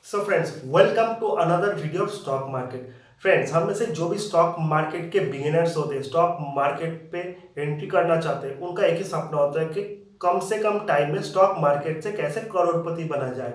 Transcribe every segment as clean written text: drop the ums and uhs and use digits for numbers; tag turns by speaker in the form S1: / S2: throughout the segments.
S1: So friends, welcome to another video of stock market. Friends, हम में से जो भी स्टॉक मार्केट के बिगिनर्स होते हैं, स्टॉक मार्केट पे एंट्री करना चाहते हैं, उनका एक ही सपना होता है कि कम से कम टाइम में स्टॉक मार्केट से कैसे करोड़पति बना जाए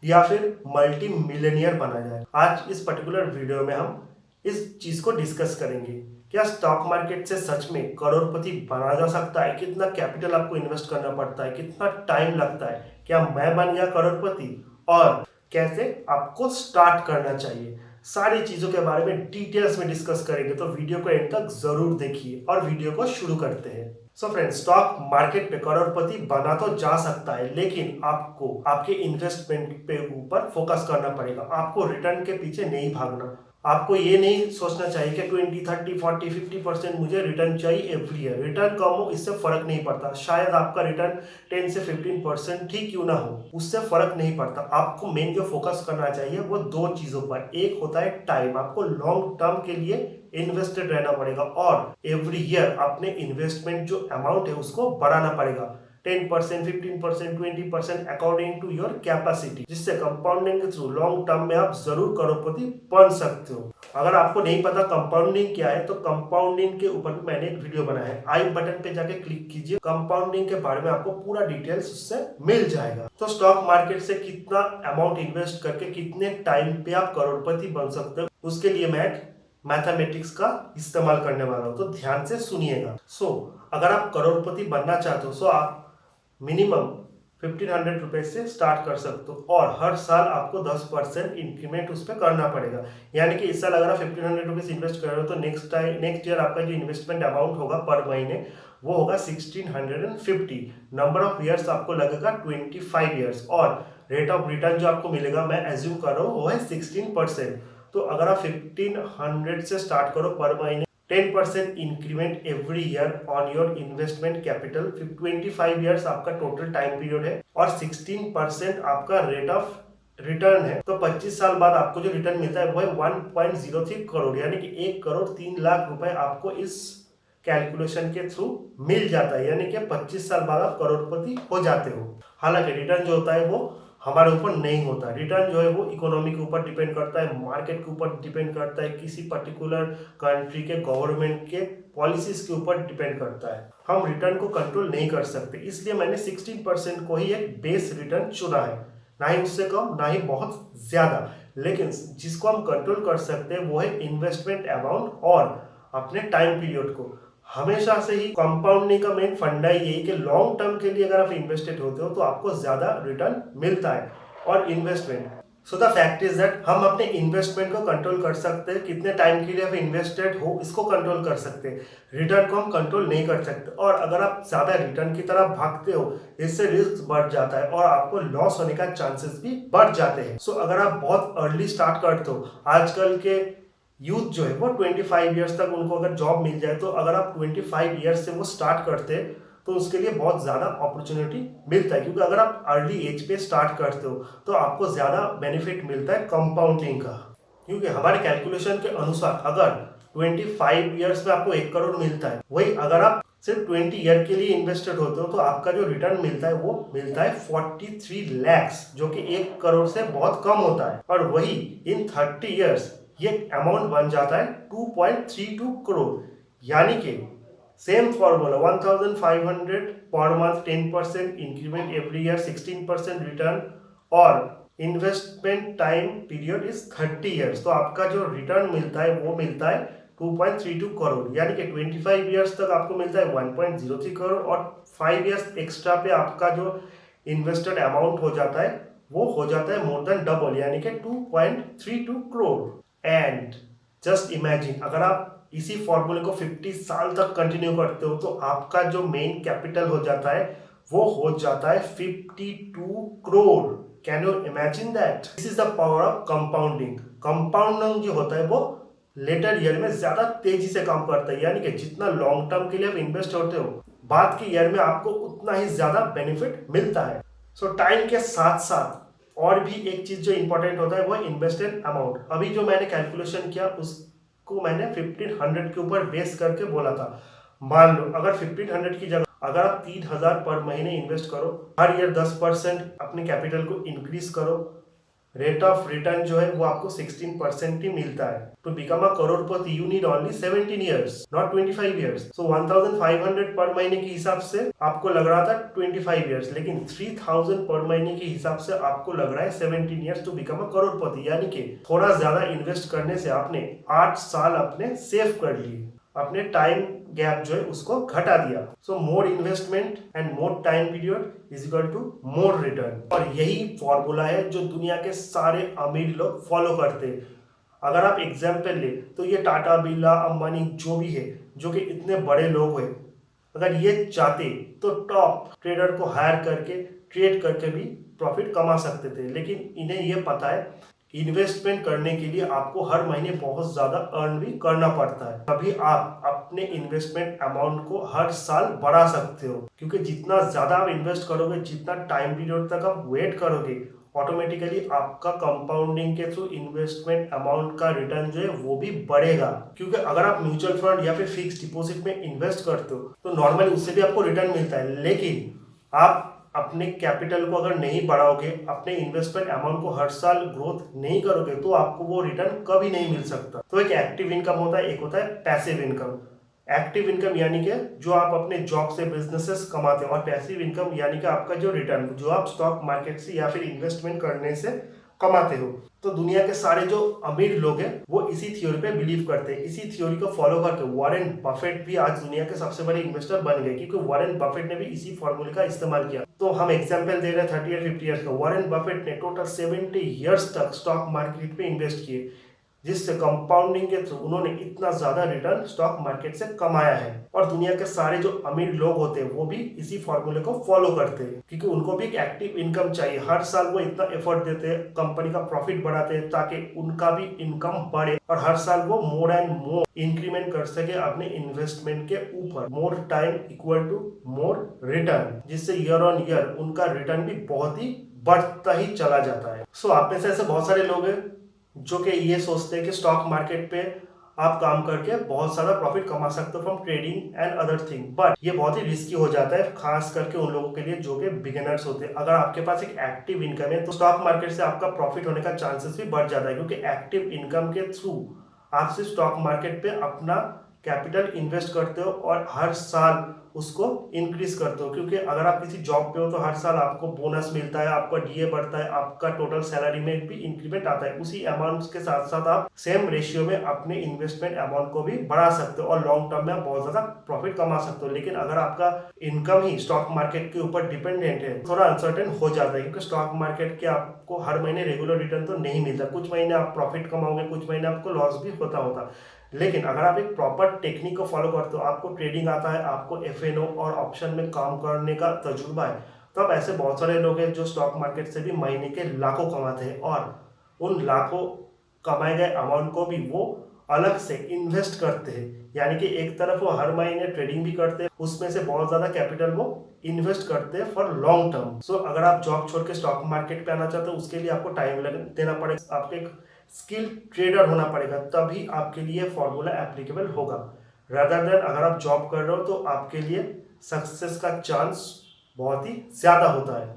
S1: या फिर मल्टी मिलियनियर बना जाए। आज इस पर्टिकुलर वीडियो में हम इस चीज को डिस्कस करेंगे। क्या स्टॉक मार्केट से सच में करोड़पति बना जा सकता है? कितना कैपिटल आपको इन्वेस्ट करना पड़ता है? कितना टाइम लगता है? क्या मैं बन गया करोड़पति? और कैसे आपको स्टार्ट करना चाहिए, सारी चीजों के बारे में डिटेल्स में डिस्कस करेंगे। तो वीडियो को एंड तक जरूर देखिए और वीडियो को शुरू करते हैं। सो फ्रेंड्स, स्टॉक मार्केट पे करोड़पति बना तो जा सकता है, लेकिन आपको आपके इन्वेस्टमेंट पे ऊपर फोकस करना पड़ेगा। आपको रिटर्न के पीछे नहीं भागना। आपको ये नहीं सोचना चाहिए कि 20, 30, 40, 50% मुझे रिटर्न चाहिए एवरी ईयर। रिटर्न कम हो इससे फर्क नहीं पड़ता। शायद आपका रिटर्न 10 से 15% ही क्यों ना हो, उससे फर्क नहीं पड़ता। आपको मेन जो फोकस करना चाहिए वो दो चीजों पर। एक होता है टाइम। आपको लॉन्ग टर्म के लिए इन्वेस्टेड रहना पड़ेगा और एवरी ईयर अपने इन्वेस्टमेंट जो अमाउंट है उसको बढ़ाना पड़ेगा। 10%, 15%, 20% अकॉर्डिंग टू योर कैपेसिटी, जिससे कंपाउंडिंग के थ्रू लॉन्ग टर्म में आप जरूर करोड़पति बन सकते हो। अगर आपको नहीं पता कंपाउंडिंग क्या है, तो कंपाउंडिंग के ऊपर भी मैंने एक वीडियो बनाया है। आई बटन पे जाके क्लिक कीजिए, कंपाउंडिंग के बारे में आपको पूरा डिटेल्स उससे मिल जाएगा। तो स्टॉक मार्केट से कितना अमाउंट इन्वेस्ट करके कितने टाइम पे आप करोड़पति बन सकते हो, उसके लिए मैं मैथमेटिक्स का इस्तेमाल करने वाला हूं, तो ध्यान से सुनिएगा। अगर आप करोड़पति बनना चाहते हो, आप मिनिमम 1500 रुपए से स्टार्ट कर सकते हो और हर साल आपको 10% इंक्रीमेंट उस पर करना पड़ेगा। यानी कि इस साल अगर आप 1500 रुपीज इन्वेस्ट कर रहे हो, तो नेक्स्ट ईयर आपका जो इन्वेस्टमेंट अमाउंट होगा पर महीने वो होगा 1650। नंबर ऑफ ईयर्स आपको लगेगा 25 ईयर्स और रेट ऑफ रिटर्न जो आपको मिलेगा, मैं एज्यूम कर रहा हूँ, वो है 16%। तो अगर आप 1500 से स्टार्ट करो पर महीने, 10% increment every year on your investment capital, 25 years आपका टोटल टाइम पीरियड है और 16% आपका रेट ऑफ रिटर्न है। तो 25 साल बाद आपको जो रिटर्न मिलता है वो है 1.03 करोड़, यानी कि 1 करोड़ 3 लाख रुपए आपको इस कैलकुलेशन के थ्रू मिल जाता है। यानी कि 25 साल बाद आप करोड़पति हो जाते हो। हालांकि रिटर्न जो होता है वो हमारे ऊपर नहीं होता। रिटर्न जो है वो इकोनॉमी के ऊपर डिपेंड करता है, मार्केट के ऊपर डिपेंड करता है, किसी पर्टिकुलर कंट्री के गवर्नमेंट के पॉलिसीज के ऊपर डिपेंड करता है। हम रिटर्न को कंट्रोल नहीं कर सकते, इसलिए मैंने 16% को ही एक बेस रिटर्न चुना है। ना ही उससे कम, ना ही बहुत ज्यादा। लेकिन जिसको हम कंट्रोल कर सकते हैं वो है इन्वेस्टमेंट अमाउंट और अपने टाइम पीरियड को। हमेशा से ही कंपाउंडिंग का मेन फंडा ही है कि लॉन्ग टर्म के लिए अगर आप इन्वेस्टेड होते हो तो आपको ज्यादा रिटर्न मिलता है। और investment, so the fact is that हम अपने इन्वेस्टमेंट को कंट्रोल कर सकते हैं। कितने टाइम के लिए आप इन्वेस्टेड हो इसको कंट्रोल कर सकते हैं। रिटर्न को हम कंट्रोल नहीं कर सकते। और अगर आप ज्यादा रिटर्न की तरफ भागते हो, इससे रिस्क बढ़ जाता है और आपको लॉस होने का चांसेस भी बढ़ जाते हैं। अगर आप बहुत अर्ली स्टार्ट करते हो, आजकल के यूथ जो है वो 25 ईयर्स तक उनको अगर जॉब मिल जाए, तो अगर आप 25 ईयर्स से वो स्टार्ट करते हैं तो उसके लिए बहुत ज़्यादा अपॉर्चुनिटी मिलता है। क्योंकि अगर आप अर्ली एज पे स्टार्ट करते हो तो आपको ज़्यादा बेनिफिट मिलता है कंपाउंडिंग का। क्योंकि हमारे कैलकुलेशन के अनुसार अगर 25 ईयर्स में आपको 1 करोड़ मिलता है, वही अगर आप सिर्फ 20 ईयर के लिए इन्वेस्टेड होते हो तो आपका जो रिटर्न मिलता है वो मिलता है 43 लैक्स, जो कि 1 करोड़ से बहुत कम होता है। और वही इन 30 ईयर्स ये अमाउंट बन जाता है 2.32 करोड़। यानी कि same formula 1500 per month, 10% increment every year, 16% return और investment time period is 30 years. तो आपका जो रिटर्न मिलता है वो मिलता है 2.32 करोड़। यानी कि 25 ईयर्स तक आपको मिलता है 1.03 करोड़ और 5 ईयर्स एक्स्ट्रा पे आपका जो इन्वेस्टेड अमाउंट हो जाता है वो हो जाता है मोर देन डबल, यानी कि 2.32 करोड़। एंड जस्ट इमेजिन, अगर आप इसी फॉर्मूले को 50 साल तक कंटिन्यू करते हो तो आपका जो मेन कैपिटल हो जाता है वो हो जाता है 52 crore. Can you imagine that? This is the power of compounding. Compounding जो होता है वो लेटर ईयर में ज्यादा तेजी से काम करता है। यानी कि जितना लॉन्ग टर्म के लिए आप इन्वेस्ट होते हो, बाद के ईयर में आपको उतना ही ज्यादा बेनिफिट मिलता है। टाइम के साथ साथ और भी एक चीज जो इंपॉर्टेंट होता है वो है इन्वेस्टेड अमाउंट। अभी जो मैंने कैलकुलेशन किया उसको मैंने 1500 के ऊपर बेस करके बोला था। मान लो अगर 1500 की जगह अगर आप 3000 पर महीने इन्वेस्ट करो, हर ईयर 10% अपने कैपिटल को इंक्रीज करो, रेट ऑफ रिटर्न जो है वो आपको 16% ही मिलता है। To become a crorepati you need only 17 years, not 25 years. So 1500 per महीने के हिसाब से आपको लग रहा था 25 ईयर्स, लेकिन 3000 पर महीने के हिसाब से आपको लग रहा है 17 ईयर्स टू बिकम अ करोड़पति। यानी कि थोड़ा ज्यादा इन्वेस्ट करने से आपने 8 साल अपने सेव कर लिए, अपने टाइम गैप जो है उसको घटा दिया। So more investment and more time period is equal to more return. और यही फॉर्मूला है जो दुनिया के सारे अमीर लोग फॉलो करते हैं। अगर आप एग्जाम्पल ले तो ये टाटा, बिरला, अंबानी जो भी है, जो कि इतने बड़े लोग हैं, अगर ये चाहते तो टॉप ट्रेडर को हायर करके ट्रेड करके भी प्रॉफिट कमा सकते थे, लेकिन इन्हें ये पता है इन्वेस्टमेंट करने के लिए आपको हर महीने बहुत ज्यादा अर्न भी करना पड़ता है, तभी आप अपने इन्वेस्टमेंट अमाउंट को हर साल बढ़ा सकते हो। क्योंकि जितना ज्यादा आप इन्वेस्ट करोगे, जितना टाइम पीरियड तक आप वेट करोगे, ऑटोमेटिकली आपका कंपाउंडिंग के थ्रू इन्वेस्टमेंट अमाउंट का रिटर्न जो है वो भी बढ़ेगा। क्योंकि अगर आप म्यूचुअल फंड या फिर फिक्स डिपॉजिट में इन्वेस्ट करते हो तो नॉर्मली उससे भी आपको रिटर्न मिलता है, लेकिन आप अपने कैपिटल को अगर नहीं बढ़ाओगे, अपने इन्वेस्टमेंट अमाउंट को हर साल ग्रोथ नहीं करोगे, तो आपको वो रिटर्न कभी नहीं मिल सकता। तो एक एक्टिव इनकम होता है, एक होता है पैसिव इनकम। एक्टिव इनकम यानी कि जो आप अपने जॉब से, बिजनेसेस कमाते हो, और पैसिव इनकम यानी कि आपका जो रिटर्न जो आप स्टॉक मार्केट से या फिर इन्वेस्टमेंट करने से कमाते हो। तो दुनिया के सारे जो अमीर लोग हैं वो इसी थ्योरी पे बिलीव करते हैं। इसी थ्योरी को फॉलो करके वॉरेन बफेट भी आज दुनिया के सबसे बड़े इन्वेस्टर बन गए, क्योंकि वॉरेन बफेट ने भी इसी फॉर्मूले का इस्तेमाल किया। तो हम एग्जांपल दे रहे हैं 30 या 50 ईयर्स का। वॉरेन बफेट ने टोटल 70 ईयर्स तक स्टॉक मार्केट में इन्वेस्ट किए, जिससे कंपाउंडिंग के थ्रू उन्होंने इतना ज्यादा रिटर्न स्टॉक मार्केट से कमाया है। और दुनिया के सारे जो अमीर लोग होते हैं वो भी इसी फॉर्मूले को फॉलो करते हैं, क्योंकि उनको भी एक एक्टिव इनकम चाहिए। हर साल वो इतना एफर्ट देते हैं, कंपनी का प्रॉफिट बढ़ाते हैं ताकि उनका भी इनकम बढ़े, और हर साल वो मोर एंड मोर इंक्रीमेंट कर सके अपने इन्वेस्टमेंट के ऊपर। More time equal to more return, जिससे ईयर ऑन ईयर उनका रिटर्न भी बहुत ही बढ़ता ही चला जाता है। सो आप में से ऐसे बहुत सारे लोग हैं जो कि ये सोचते हैं कि स्टॉक मार्केट पे आप काम करके बहुत सारा प्रॉफिट कमा सकते हो from trading and other thing, but ये बहुत ही रिस्की हो जाता है, खास करके उन लोगों के लिए जो कि बिगिनर्स होते हैं। अगर आपके पास एक एक्टिव इनकम है तो स्टॉक मार्केट से आपका प्रॉफिट होने का चांसेस भी बढ़ जाता है, क्योंकि एक्टिव इनकम के थ्रू आप सिर्फ स्टॉक मार्केट पे अपना कैपिटल इन्वेस्ट करते हो और हर साल उसको इंक्रीज करते हो। क्योंकि अगर आप किसी जॉब पे हो तो हर साल आपको बोनस मिलता है, आपका डीए बढ़ता है, आपका टोटल सैलरी में भी इंक्रीमेंट आता है। उसी अमाउंट के साथ साथ आप सेम रेशियो में अपने इन्वेस्टमेंट अमाउंट को भी बढ़ा सकते हो और लॉन्ग टर्म में आप बहुत ज्यादा प्रॉफिट कमा सकते हो। लेकिन अगर आपका इनकम ही स्टॉक मार्केट के ऊपर डिपेंडेंट है, थोड़ा अनसर्टेन हो जाता है, क्योंकि स्टॉक मार्केट के आपको हर महीने रेगुलर रिटर्न तो नहीं मिलता। कुछ महीने आप प्रॉफिट कमाओगे, कुछ महीने आपको लॉस भी होता। लेकिन अगर आप एक प्रॉपर टेक्निक को फॉलो करते हो, आपको ट्रेडिंग आता है, आपको एफएनओ और ऑप्शन में काम करने का तजुर्बा है, तो अब ऐसे बहुत सारे लोग हैं जो स्टॉक मार्केट से भी महीने के लाखों कमाते हैं, और उन लाखों कमाए गए अमाउंट को भी वो अलग से इन्वेस्ट करते हैं। यानी कि एक तरफ वो हर महीने ट्रेडिंग भी करते हैं, उसमें से बहुत ज्यादा कैपिटल वो इन्वेस्ट करते हैं फॉर लॉन्ग टर्म। सो अगर आप जॉब छोड़ के स्टॉक मार्केट पे आना चाहते हो, उसके लिए आपको टाइम देना पड़ेगा, आपको एक स्किल ट्रेडर होना पड़ेगा, तभी आपके लिए फॉर्मूला एप्लीकेबल होगा। रादर देन अगर आप जॉब कर रहे हो तो आपके लिए सक्सेस का चांस बहुत ही ज्यादा होता है।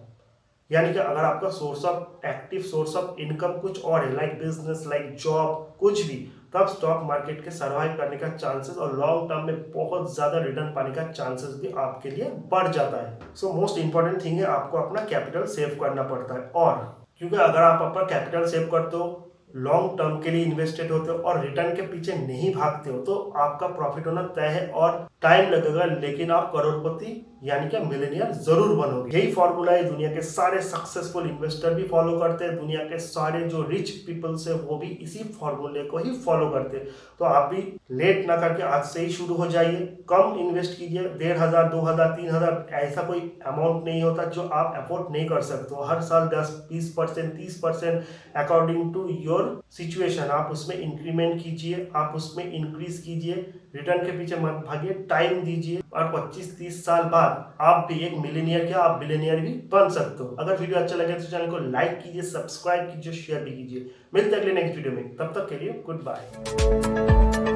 S1: यानी कि अगर आपका source of active source of income कुछ और है, लाइक बिजनेस, लाइक जॉब, कुछ भी, तब स्टॉक मार्केट के सर्वाइव करने का चांसेस और लॉन्ग टर्म में बहुत ज्यादा रिटर्न पाने का चांसेस भी आपके लिए बढ़ जाता है। सो मोस्ट इंपॉर्टेंट थिंग है, आपको अपना कैपिटल सेव करना पड़ता है। और क्योंकि अगर आप अपना कैपिटल सेव करते हो, लॉन्ग टर्म के लिए इन्वेस्टेड होते हो और रिटर्न के पीछे नहीं भागते हो, तो आपका प्रॉफिट होना तय है और टाइम लगेगा, लेकिन आप करोड़पति यानी कि मिलियनियर जरूर बनोगे। यही फॉर्मूला है, दुनिया के सारे सक्सेसफुल इन्वेस्टर भी फॉलो करते हैं, दुनिया के सारे जो रिच पीपल्स है वो भी इसी फॉर्मूले को ही फॉलो करते हैं। तो आप भी लेट ना करके आज से ही शुरू हो जाइए, कम इन्वेस्ट कीजिए, 1500, 2000, 3000, ऐसा कोई अमाउंट नहीं होता जो आप अफोर्ड नहीं कर सकते हो। हर साल 10-20%, 30% अकॉर्डिंग टू योर सिचुएशन आप उसमें इंक्रीमेंट कीजिए, आप उसमें इंक्रीज कीजिए, रिटर्न के पीछे मत भागिए, टाइम दीजिए, और 25-30 साल बाद आप भी एक मिलियनियर, क्या आप बिलियनियर भी बन सकते हो। अगर वीडियो अच्छा लगे तो चैनल को लाइक कीजिए, सब्सक्राइब कीजिए, शेयर भी कीजिए। मिलते हैं अगले नेक्स्ट वीडियो में, तब तक के लिए गुड बाय।